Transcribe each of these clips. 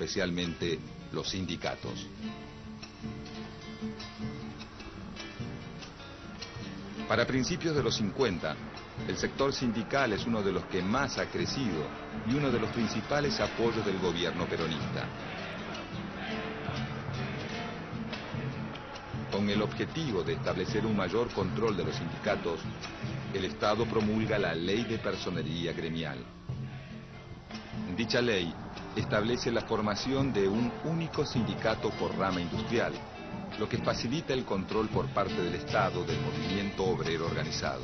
especialmente los sindicatos. Para principios de los 50, el sector sindical es uno de los que más ha crecido y uno de los principales apoyos del gobierno peronista. Con el objetivo de establecer un mayor control de los sindicatos, el Estado promulga la Ley de Personería Gremial. Dicha ley establece la formación de un único sindicato por rama industrial, lo que facilita el control por parte del Estado del movimiento obrero organizado.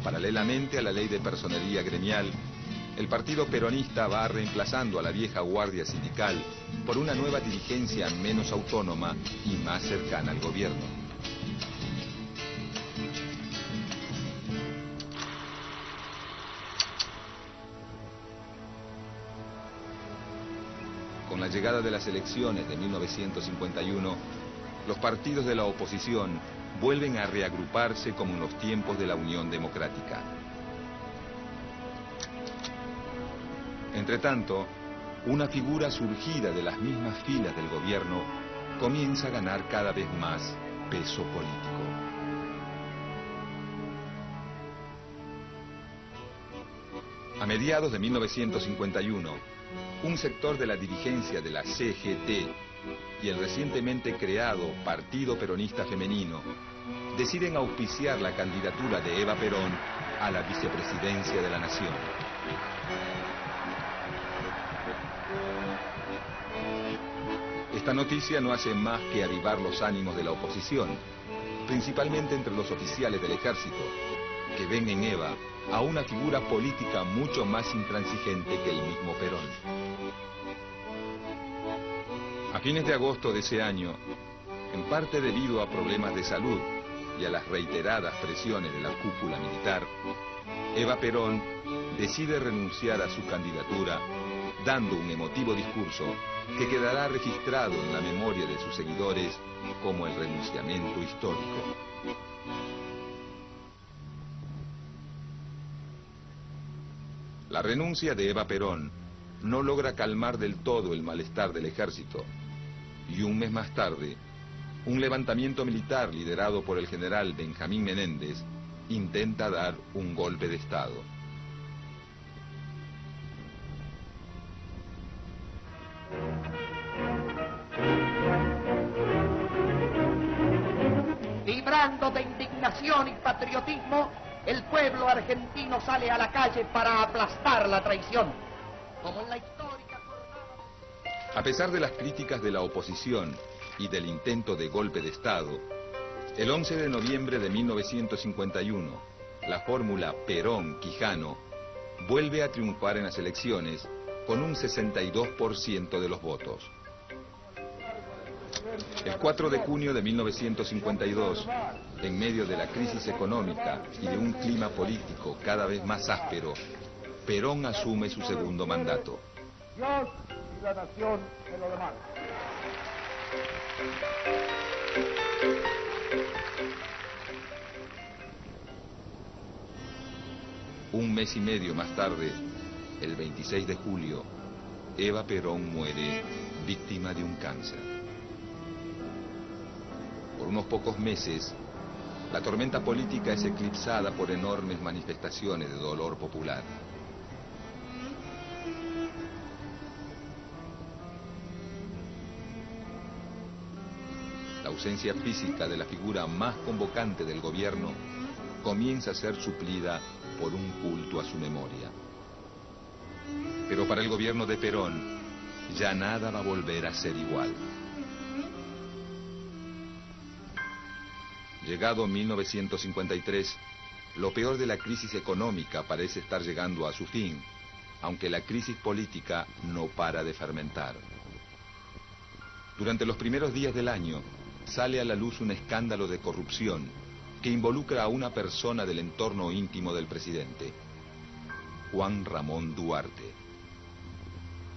Paralelamente a la Ley de Personería Gremial, el Partido Peronista va reemplazando a la vieja guardia sindical por una nueva dirigencia menos autónoma y más cercana al gobierno. Con la llegada de las elecciones de 1951, los partidos de la oposición vuelven a reagruparse como en los tiempos de la Unión Democrática. Entretanto, una figura surgida de las mismas filas del gobierno comienza a ganar cada vez más peso político. A mediados de 1951, un sector de la dirigencia de la CGT y el recientemente creado Partido Peronista Femenino deciden auspiciar la candidatura de Eva Perón a la vicepresidencia de la Nación. Esta noticia no hace más que avivar los ánimos de la oposición, principalmente entre los oficiales del ejército, que ven en Eva a una figura política mucho más intransigente que el mismo Perón. A fines de agosto de ese año, en parte debido a problemas de salud y a las reiteradas presiones de la cúpula militar, Eva Perón decide renunciar a su candidatura, dando un emotivo discurso que quedará registrado en la memoria de sus seguidores como el renunciamiento histórico. La renuncia de Eva Perón no logra calmar del todo el malestar del ejército, y un mes más tarde, un levantamiento militar liderado por el general Benjamín Menéndez intenta dar un golpe de Estado. Vibrando de indignación y patriotismo, el pueblo argentino sale a la calle para aplastar la traición. Como en la histórica jornada... A pesar de las críticas de la oposición y del intento de golpe de Estado, el 11 de noviembre de 1951, la fórmula Perón-Quijano vuelve a triunfar en las elecciones con un 62% de los votos. El 4 de junio de 1952, en medio de la crisis económica y de un clima político cada vez más áspero, Perón asume su segundo mandato. Dios y la nación se lo demanda. Un mes y medio más tarde, el 26 de julio, Eva Perón muere víctima de un cáncer. Por unos pocos meses, la tormenta política es eclipsada por enormes manifestaciones de dolor popular. La ausencia física de la figura más convocante del gobierno comienza a ser suplida por un culto a su memoria. Pero para el gobierno de Perón, ya nada va a volver a ser igual. Llegado 1953, lo peor de la crisis económica parece estar llegando a su fin, aunque la crisis política no para de fermentar. Durante los primeros días del año, sale a la luz un escándalo de corrupción que involucra a una persona del entorno íntimo del presidente, Juan Ramón Duarte.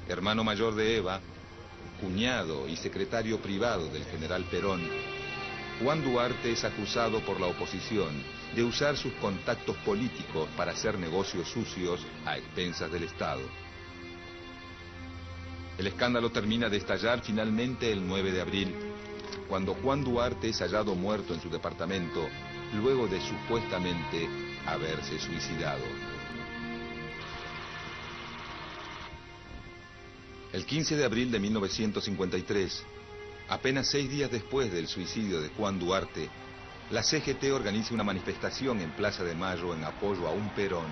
Hermano mayor de Eva, cuñado y secretario privado del general Perón, Juan Duarte es acusado por la oposición de usar sus contactos políticos para hacer negocios sucios a expensas del Estado. El escándalo termina de estallar finalmente el 9 de abril, cuando Juan Duarte es hallado muerto en su departamento, luego de supuestamente haberse suicidado. El 15 de abril de 1953, apenas 6 días después del suicidio de Juan Duarte, la CGT organiza una manifestación en Plaza de Mayo en apoyo a un Perón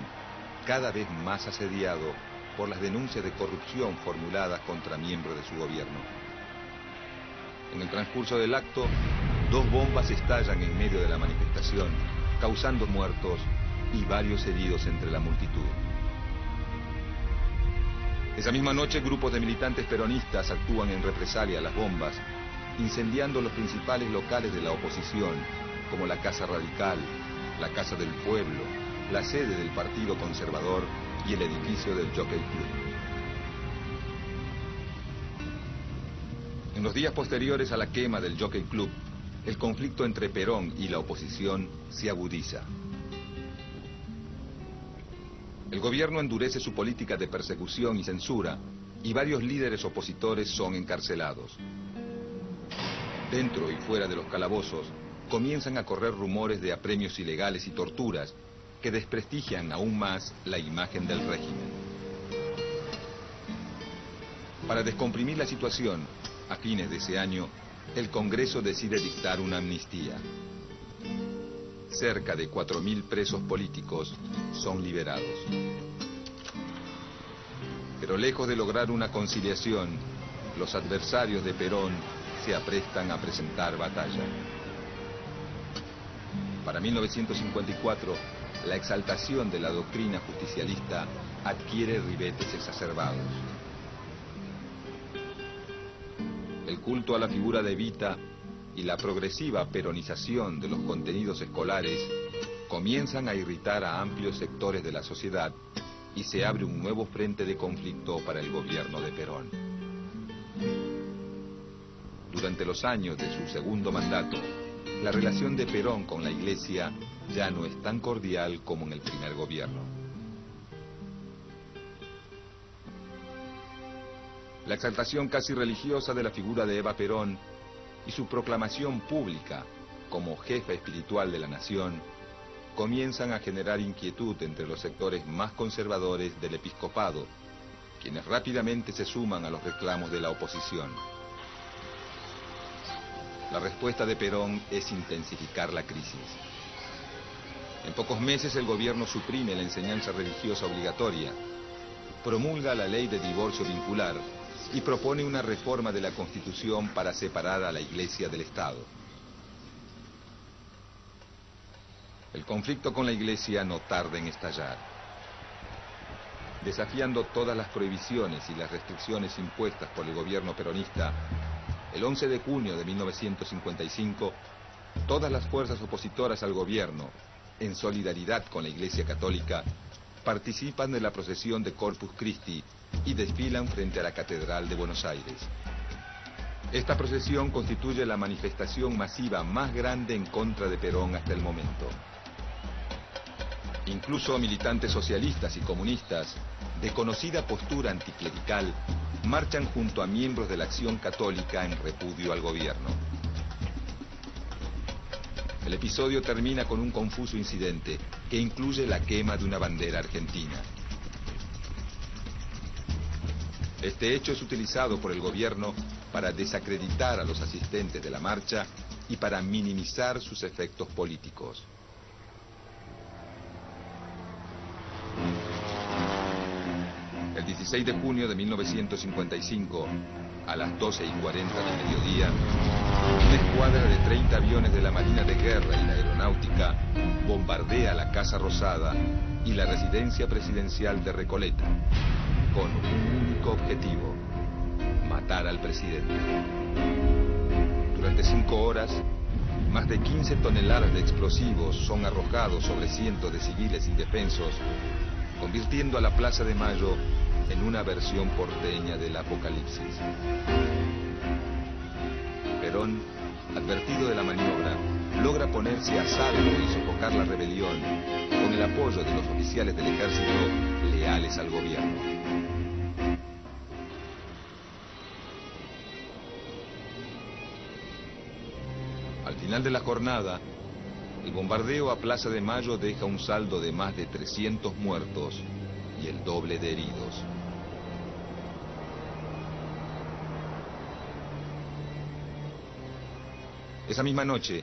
cada vez más asediado por las denuncias de corrupción formuladas contra miembros de su gobierno. En el transcurso del acto, 2 bombas estallan en medio de la manifestación, causando muertos y varios heridos entre la multitud. Esa misma noche, grupos de militantes peronistas actúan en represalia a las bombas, incendiando los principales locales de la oposición, como la Casa Radical, la Casa del Pueblo, la sede del Partido Conservador y el edificio del Jockey Club. En los días posteriores a la quema del Jockey Club, el conflicto entre Perón y la oposición se agudiza. El gobierno endurece su política de persecución y censura, y varios líderes opositores son encarcelados. Dentro y fuera de los calabozos, comienzan a correr rumores de apremios ilegales y torturas que desprestigian aún más la imagen del régimen. Para descomprimir la situación, a fines de ese año, el Congreso decide dictar una amnistía. Cerca de 4.000 presos políticos son liberados. Pero lejos de lograr una conciliación, los adversarios de Perón se aprestan a presentar batalla. Para 1954, la exaltación de la doctrina justicialista adquiere ribetes exacerbados. El culto a la figura de Evita y la progresiva peronización de los contenidos escolares comienzan a irritar a amplios sectores de la sociedad y se abre un nuevo frente de conflicto para el gobierno de Perón. Durante los años de su segundo mandato, la relación de Perón con la Iglesia ya no es tan cordial como en el primer gobierno. La exaltación casi religiosa de la figura de Eva Perón y su proclamación pública como jefa espiritual de la nación comienzan a generar inquietud entre los sectores más conservadores del episcopado, quienes rápidamente se suman a los reclamos de la oposición. La respuesta de Perón es intensificar la crisis. En pocos meses el gobierno suprime la enseñanza religiosa obligatoria, promulga la ley de divorcio vincular y propone una reforma de la Constitución para separar a la Iglesia del Estado. El conflicto con la Iglesia no tarda en estallar. Desafiando todas las prohibiciones y las restricciones impuestas por el gobierno peronista, el 11 de junio de 1955, todas las fuerzas opositoras al gobierno, en solidaridad con la Iglesia Católica, participan de la procesión de Corpus Christi y desfilan frente a la Catedral de Buenos Aires. Esta procesión constituye la manifestación masiva más grande en contra de Perón hasta el momento. Incluso militantes socialistas y comunistas, de conocida postura anticlerical, marchan junto a miembros de la Acción Católica en repudio al gobierno. El episodio termina con un confuso incidente que incluye la quema de una bandera argentina. Este hecho es utilizado por el gobierno para desacreditar a los asistentes de la marcha y para minimizar sus efectos políticos. El 16 de junio de 1955, a las 12:40 del mediodía, una escuadra de 30 aviones de la Marina de Guerra y la Aeronáutica bombardea la Casa Rosada y la residencia presidencial de Recoleta, con un único objetivo: matar al presidente. Durante 5 horas, más de 15 toneladas de explosivos son arrojados sobre cientos de civiles indefensos, convirtiendo a la Plaza de Mayo en una versión porteña del apocalipsis. Perón, advertido de la maniobra, logra ponerse a salvo y sofocar la rebelión con el apoyo de los oficiales del ejército leales al gobierno. final de la jornada, el bombardeo a Plaza de Mayo deja un saldo de más de 300 muertos y el doble de heridos. Esa misma noche,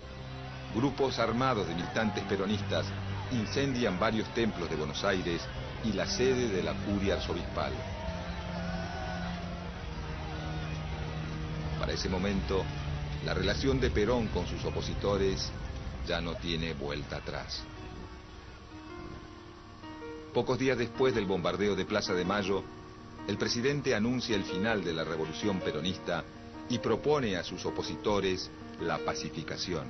grupos armados de militantes peronistas incendian varios templos de Buenos Aires y la sede de la curia arzobispal. Para ese momento, la relación de Perón con sus opositores ya no tiene vuelta atrás. Pocos días después del bombardeo de Plaza de Mayo, el presidente anuncia el final de la revolución peronista y propone a sus opositores la pacificación.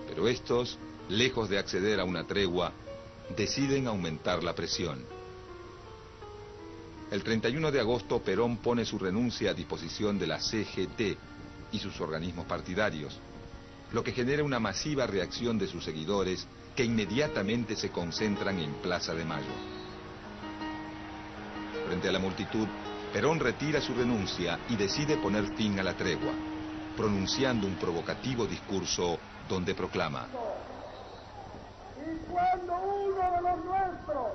Pero estos, lejos de acceder a una tregua, deciden aumentar la presión. El 31 de agosto, Perón pone su renuncia a disposición de la CGT y sus organismos partidarios, lo que genera una masiva reacción de sus seguidores que inmediatamente se concentran en Plaza de Mayo. Frente a la multitud, Perón retira su renuncia y decide poner fin a la tregua, pronunciando un provocativo discurso donde proclama: Y cuando uno de los nuestros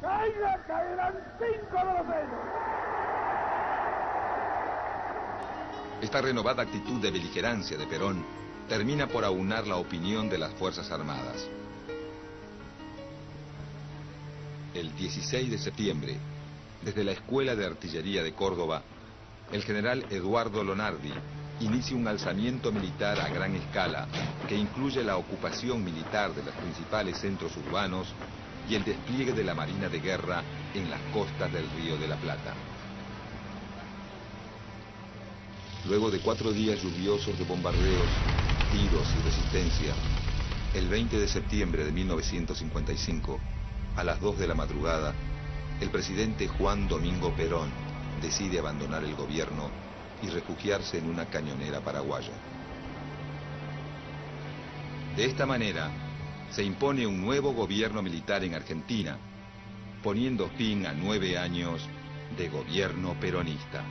caiga, caerán 5 de los de ellos. Esta renovada actitud de beligerancia de Perón termina por aunar la opinión de las Fuerzas Armadas. El 16 de septiembre, desde la Escuela de Artillería de Córdoba, el general Eduardo Lonardi inicia un alzamiento militar a gran escala que incluye la ocupación militar de los principales centros urbanos y el despliegue de la Marina de Guerra en las costas del Río de la Plata. Luego de 4 días lluviosos de bombardeos, tiros y resistencia, el 20 de septiembre de 1955, a las 2 de la madrugada, el presidente Juan Domingo Perón decide abandonar el gobierno y refugiarse en una cañonera paraguaya. De esta manera, se impone un nuevo gobierno militar en Argentina, poniendo fin a 9 años de gobierno peronista.